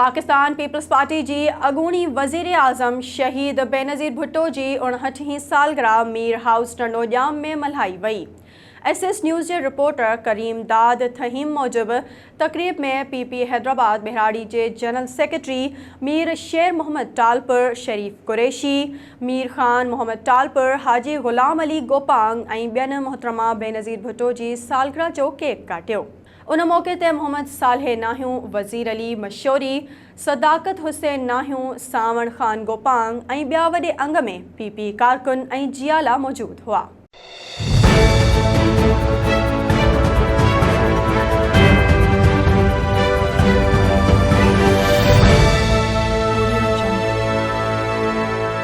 Pakistan peoples party जी अगूणी वज़ीर आज़म शहीद बेनज़ीर भुट्टो जी 59 सालगिरह मीर हाउस टंडोजाम में मल्हाई वई। SS न्यूज़ के रिपोर्टर करीम दाद थहीम मूजिब तकरीब में PP हैदराबाद बिहाड़ी के जनरल सेक्रेटरी मीर शेर मोहम्मद टालपुर, शरीफ कुरैशी, मीर खान मोहम्मद टालपुर, हाजी गुलाम अली गोपांग ऐं ॿियनि मोहतरमा बेनज़ीर भुट्टो जी सालगिरह जो केक काटियो। उन मौके ते मोहम्मद सालेह नाहियूं, वज़ीर अली मशोरी, सदाकत हुसैन नाहियूं, सावण खान गोपांग ऐं ॿिया वॾे अंग में PP कारकुन ऐं जियाला मौजूद हुआ।